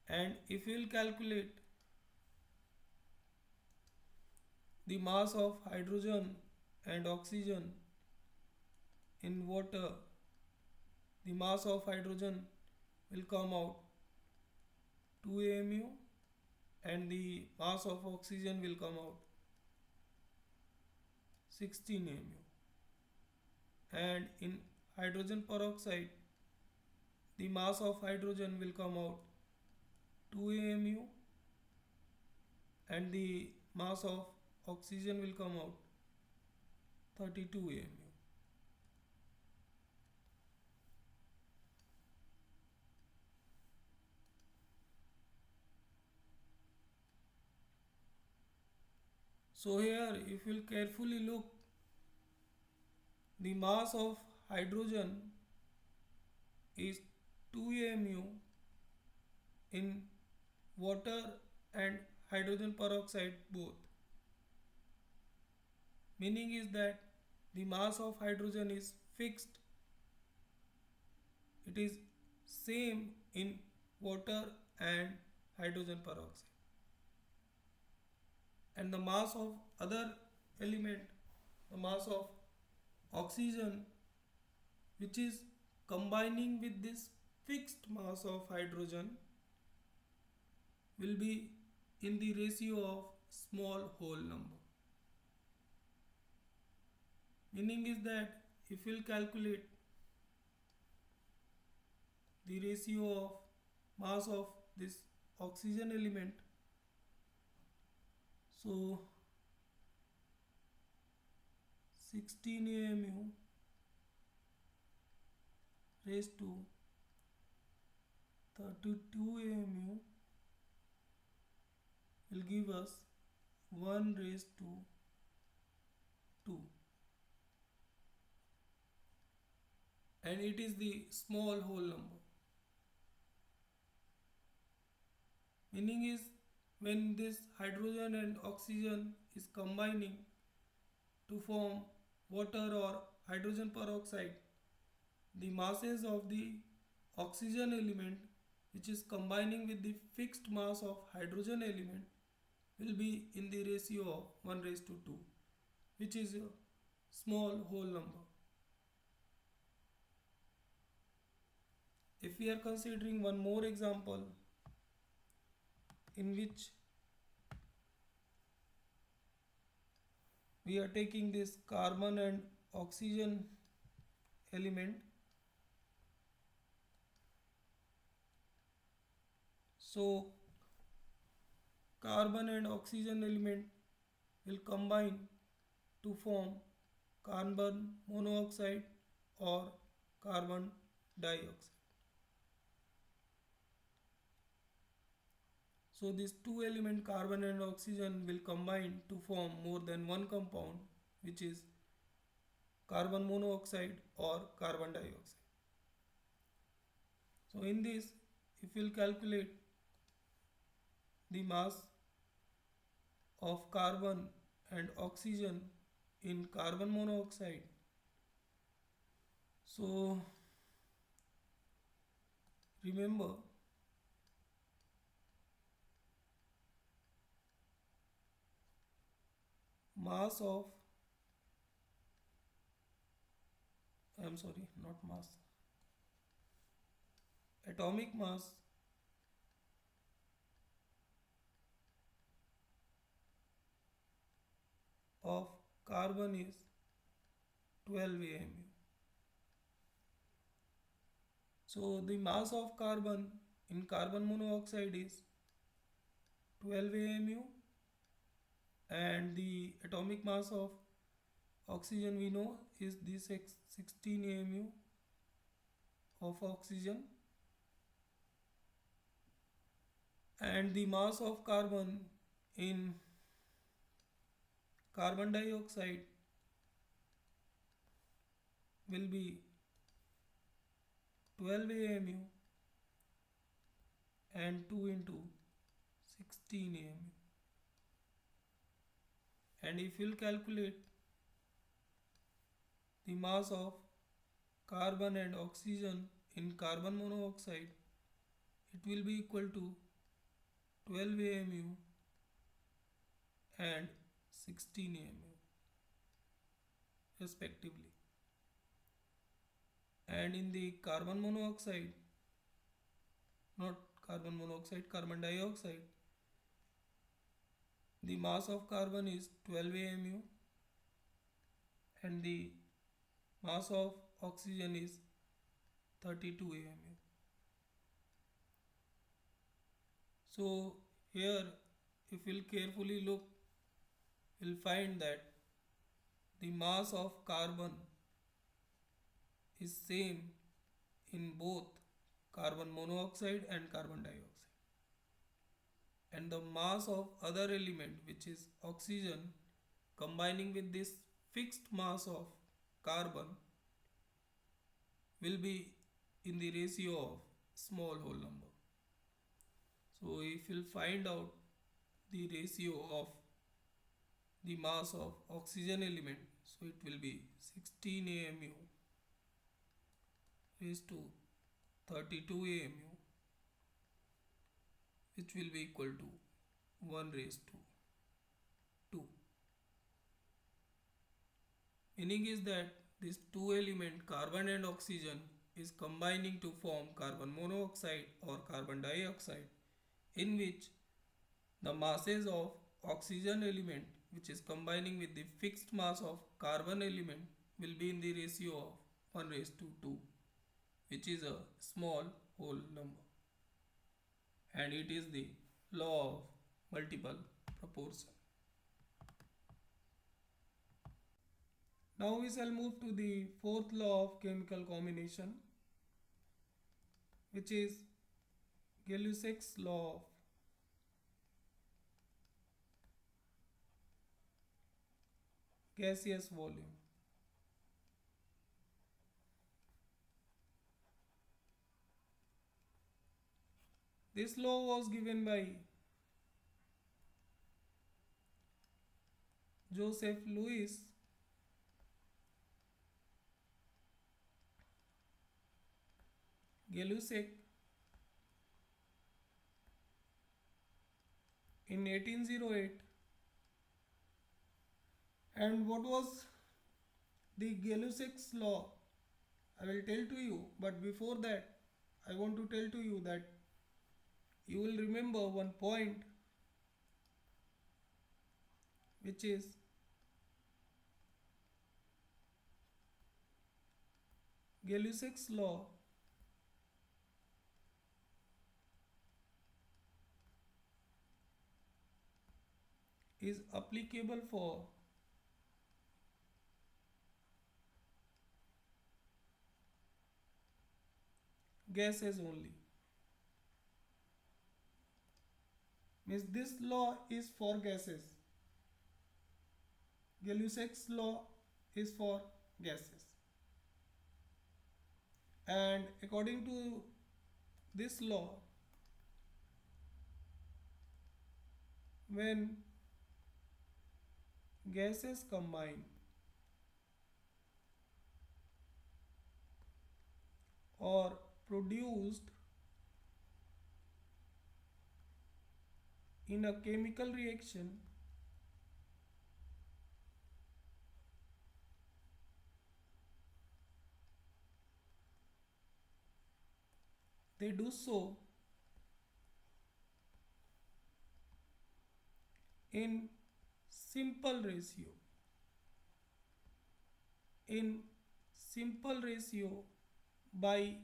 And if we will calculate the mass of hydrogen and oxygen in water, the mass of hydrogen will come out 2 AMU, and the mass of oxygen will come out 16 AMU. And in hydrogen peroxide, the mass of hydrogen will come out 2 AMU, and the mass of oxygen will come out 32 AMU. So here, if you will carefully look, the mass of hydrogen is 2 AMU in water and hydrogen peroxide both. Meaning is that the mass of hydrogen is fixed. It is same in water and hydrogen peroxide. And the mass of other element, the mass of oxygen, which is combining with this fixed mass of hydrogen, will be in the ratio of small whole number. Meaning is that if we will calculate the ratio of mass of this oxygen element, so 16 AMU raised to 32 AMU will give us 1 raised to 2, and it is the small whole number. Meaning is when this hydrogen and oxygen is combining to form water or hydrogen peroxide, the masses of the oxygen element which is combining with the fixed mass of hydrogen element will be in the ratio of 1 raised to 2, which is a small whole number. If we are considering one more example in which we are taking this carbon and oxygen element, so carbon and oxygen element will combine to form carbon monoxide or carbon dioxide. So these two element carbon and oxygen will combine to form more than one compound, which is carbon monoxide or carbon dioxide. So in this, if we'll calculate the mass of carbon and oxygen in carbon monoxide, so remember mass of, I'm sorry, not mass, atomic mass of carbon is 12 AMU. So the mass of carbon in carbon monoxide is 12 AMU, and the atomic mass of oxygen we know is this 16 AMU of oxygen, and the mass of carbon in carbon dioxide will be 12 AMU and 2 into 16 AMU. And if we'll calculate the mass of carbon and oxygen in carbon monoxide, it will be equal to 12 AMU and 16 AMU respectively. And in the carbon monoxide, not carbon monoxide, carbon dioxide, the mass of carbon is 12 AMU and the mass of oxygen is 32 AMU. So here, if we'll carefully look, we'll find that the mass of carbon is same in both carbon monoxide and carbon dioxide, and the mass of other element, which is oxygen, combining with this fixed mass of carbon will be in the ratio of small whole number. So if we'll find out the ratio of the mass of oxygen element, so it will be 16 AMU raised to 32 AMU, which will be equal to 1 raised to 2. Meaning is that this two element carbon and oxygen is combining to form carbon monoxide or carbon dioxide, in which the masses of oxygen element which is combining with the fixed mass of carbon element will be in the ratio of 1 raised to 2, which is a small whole number, and it is the law of multiple proportion. Now we shall move to the fourth law of chemical combination, which is Gay-Lussac's law of gaseous volume. This law was given by Joseph Louis Gay-Lussac in 1808. And what was the Gay-Lussac's law? I will tell to you, but before that, I want to tell to you that you will remember one point, which is Gay-Lussac's law is applicable for gases only. Means this law is for gases. Gay-Lussac's law is for gases. And according to this law, when gases combine or produced in a chemical reaction, they do so in simple ratio. In simple ratio by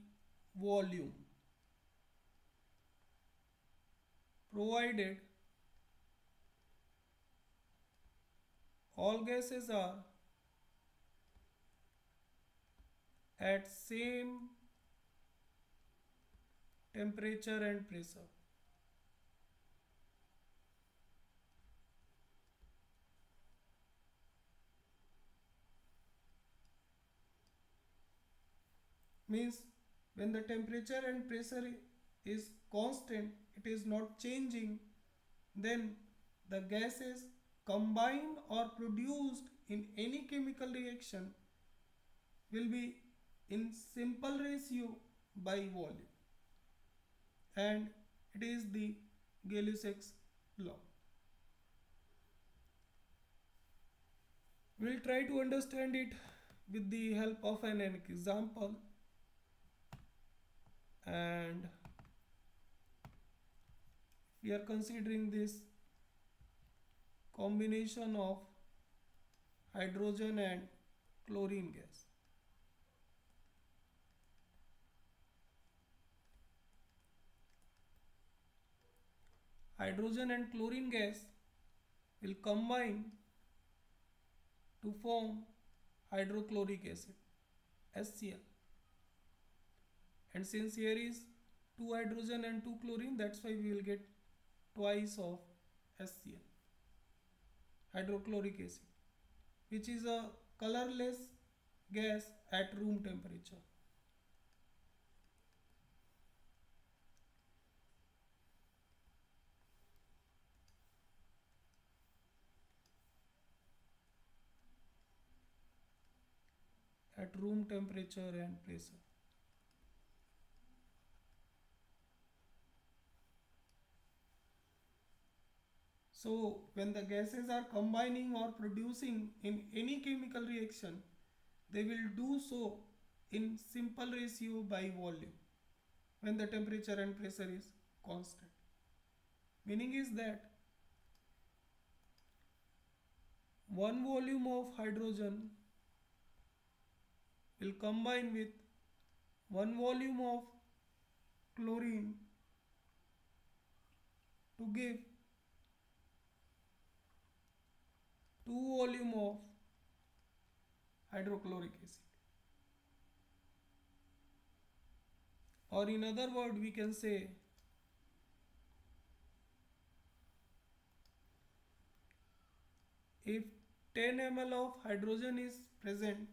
volume, provided all gases are at same temperature and pressure. Means when the temperature and pressure is constant, it is not changing, then the gases combined or produced in any chemical reaction will be in simple ratio by volume, and it is the Gay-Lussac's law. We'll try to understand it with the help of an example, and we are considering this combination of hydrogen and chlorine gas. Hydrogen and chlorine gas will combine to form hydrochloric acid, HCl. And since here is 2 hydrogen and 2 chlorine, that's why we will get twice of HCl, hydrochloric acid, which is a colorless gas at room temperature. At room temperature and pressure. So when the gases are combining or producing in any chemical reaction, they will do so in simple ratio by volume when the temperature and pressure is constant. Meaning is that 1 volume of hydrogen will combine with 1 volume of chlorine to give 2 volume of hydrochloric acid. Or in other word, we can say if 10 ml of hydrogen is present,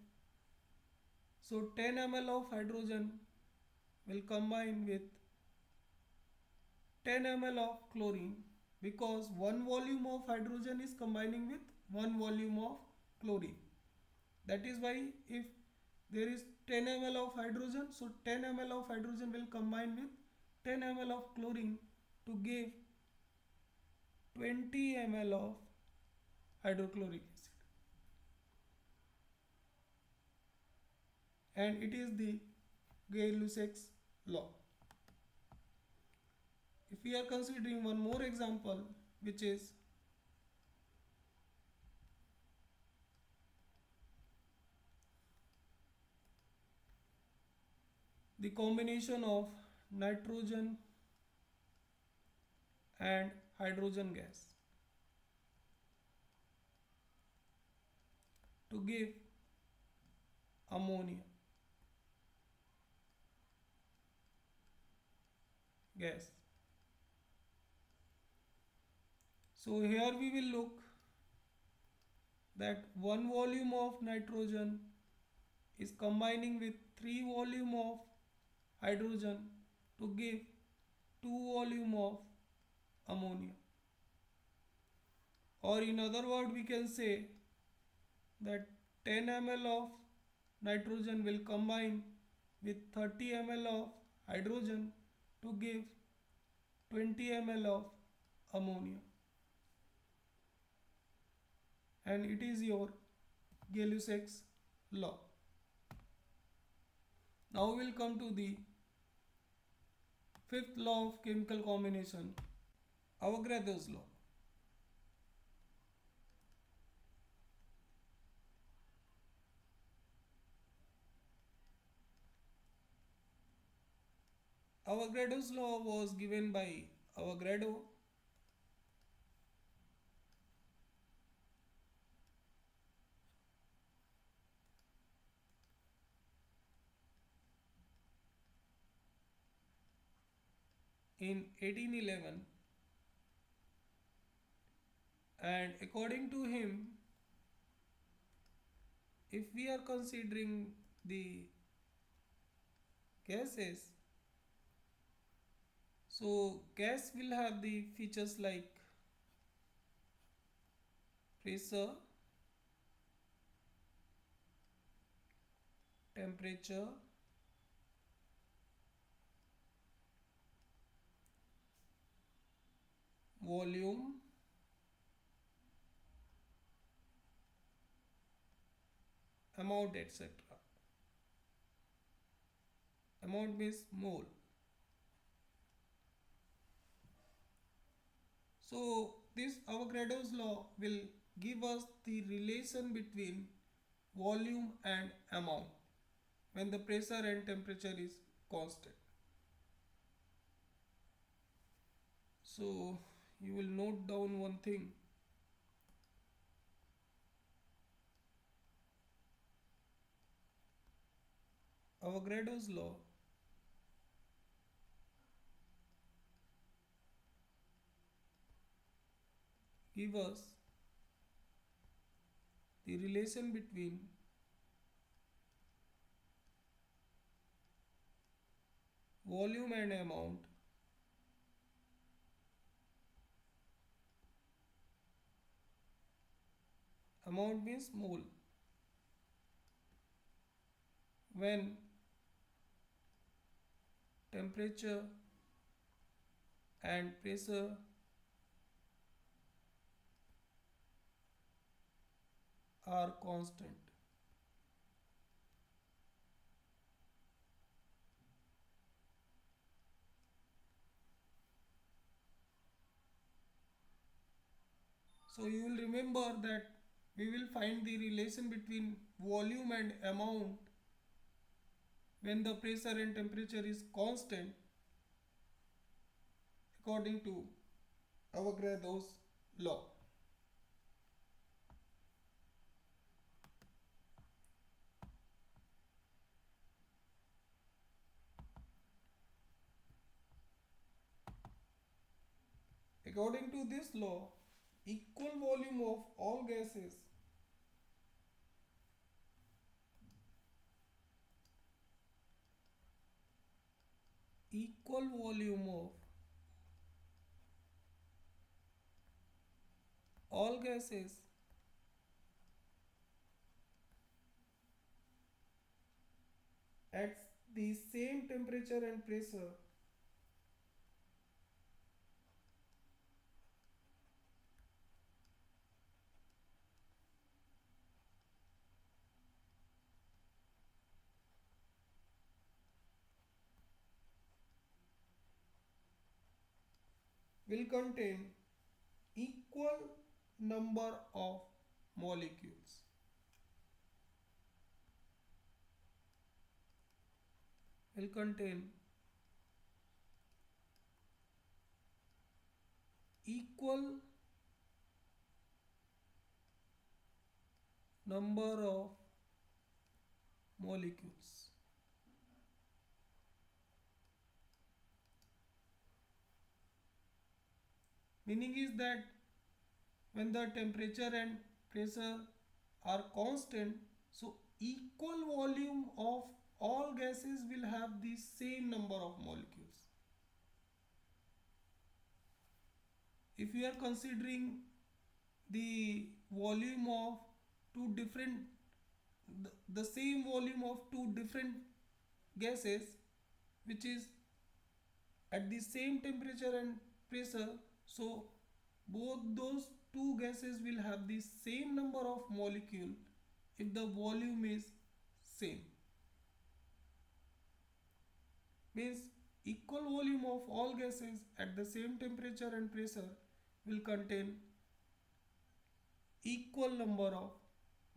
so 10 ml of hydrogen will combine with 10 ml of chlorine because one volume of hydrogen is combining with one volume of chlorine. That is why if there is 10 ml of hydrogen, so 10 ml of hydrogen will combine with 10 ml of chlorine to give 20 ml of hydrochloric acid. And it is the Gay-Lussac's law. If we are considering one more example, which is the combination of nitrogen and hydrogen gas to give ammonia gas. So here we will look that one volume of nitrogen is combining with 3 volume of hydrogen to give 2 volume of ammonia. Or in other words, we can say that 10 ml of nitrogen will combine with 30 ml of hydrogen to give 20 ml of ammonia. And it is your Gay-Lussac's law. Now we will come to the fifth law of chemical combination, Avogadro's law. Avogadro's law was given by Avogadro in 1811, and according to him, if we are considering the gases, so gas will have the features like pressure, temperature, volume, amount, etc. Amount means mole. So this Avogadro's law will give us the relation between volume and amount when the pressure and temperature is constant. So you will note down one thing. Avogadro's law give us the relation between volume and amount means mole when temperature and pressure are constant. So you will remember that we will find the relation between volume and amount when the pressure and temperature is constant according to Avogadro's law. According to this law, equal volume of all gases equal volume of all gases at the same temperature and pressure will contain equal number of molecules. Will contain equal number of molecules. Meaning is that when the temperature and pressure are constant, so equal volume of all gases will have the same number of molecules. If you are considering the volume of two different the same volume of two different gases, which is at the same temperature and pressure, so both those two gases will have the same number of molecule if the volume is same. Means equal volume of all gases at the same temperature and pressure will contain equal number of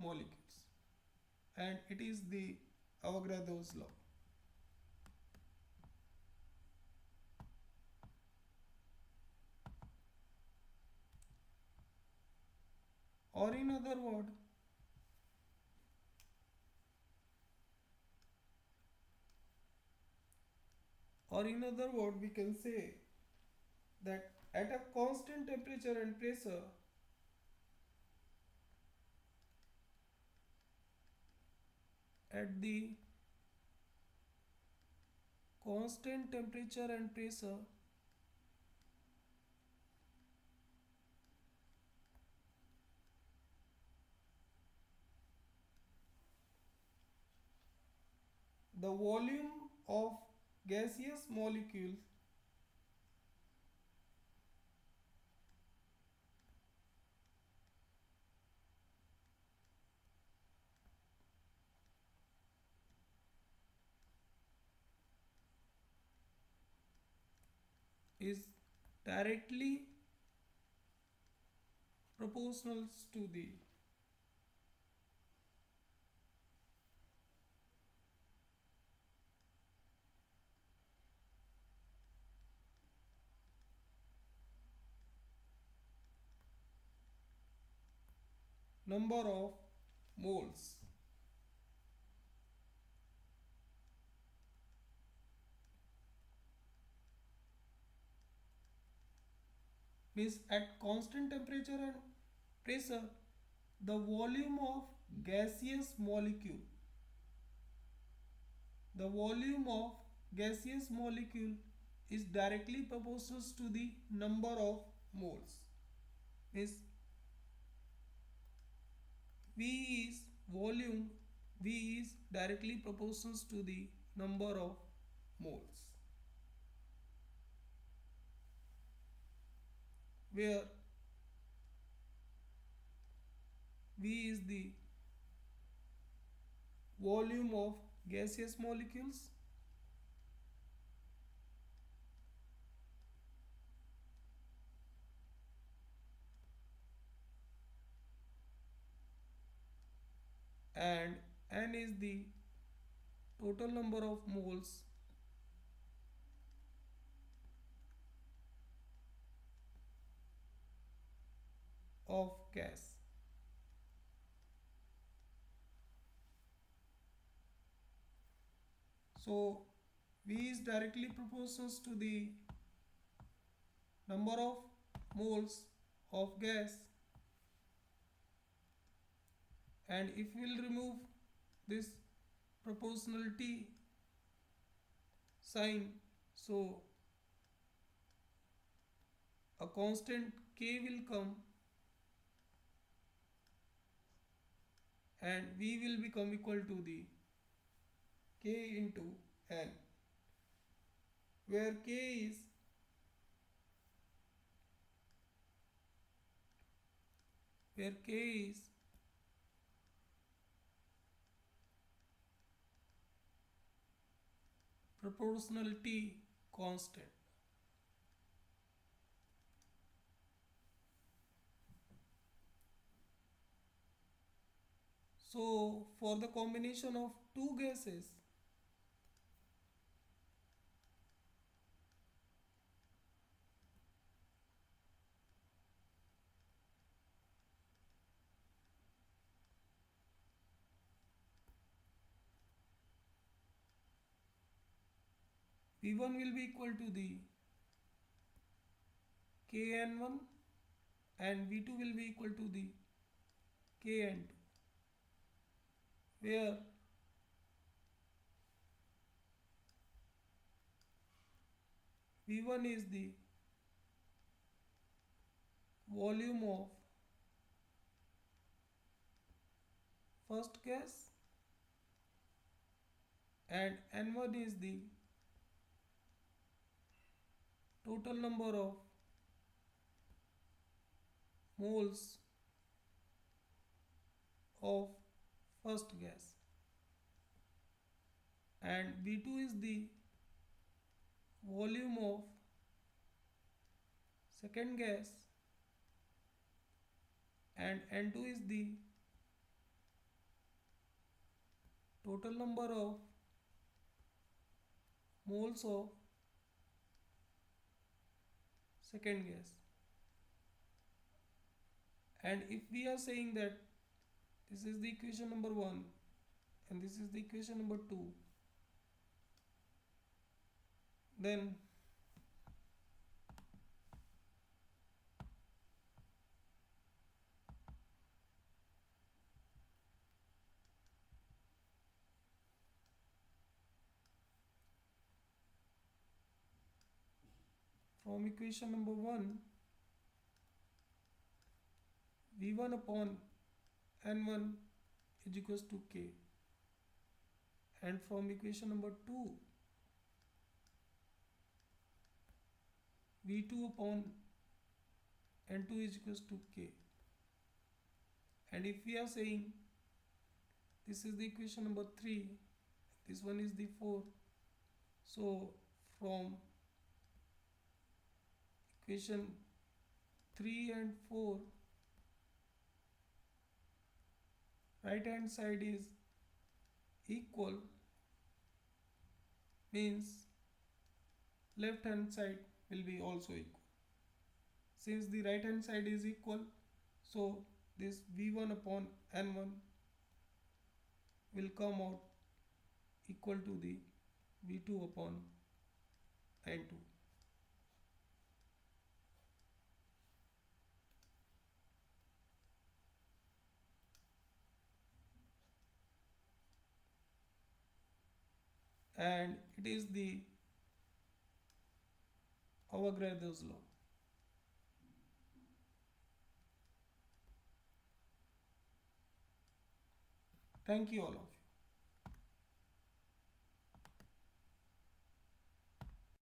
molecules, and it is the Avogadro's law. Or in other word, we can say that at a constant temperature and pressure, at the constant temperature and pressure, the volume of gaseous molecules is directly proportional to the number of moles. Means at constant temperature and pressure, the volume of gaseous molecule, the volume of gaseous molecule is directly proportional to the number of moles. Means V is volume, V is directly proportional to the number of moles, where V is the volume of gaseous molecules and N is the total number of moles of gas. So V is directly proportional to the number of moles of gas, and if we will remove this proportionality sign, so a constant K will come, and V will become equal to the K into N, where K is proportionality constant. So for the combination of two gases, V1 will be equal to the Kn1 and V2 will be equal to the Kn2, where V1 is the volume of first gas and N1 is the total number of moles of first gas, and V2 is the volume of second gas and N2 is the total number of moles of second gas. And if we are saying that this is the equation number 1 and this is the equation number 2, then from equation number 1, V1 upon N1 is equals to K, and from equation number 2, V2 upon N2 is equals to K. And if we are saying this is the equation number 3, this one is the 4, so from equation 3 and 4, right hand side is equal, means left hand side will be also equal. Since the right hand side is equal, so this V1 upon N1 will come out equal to the V2 upon N2. And it is the Avogadro's law. Thank you all of you.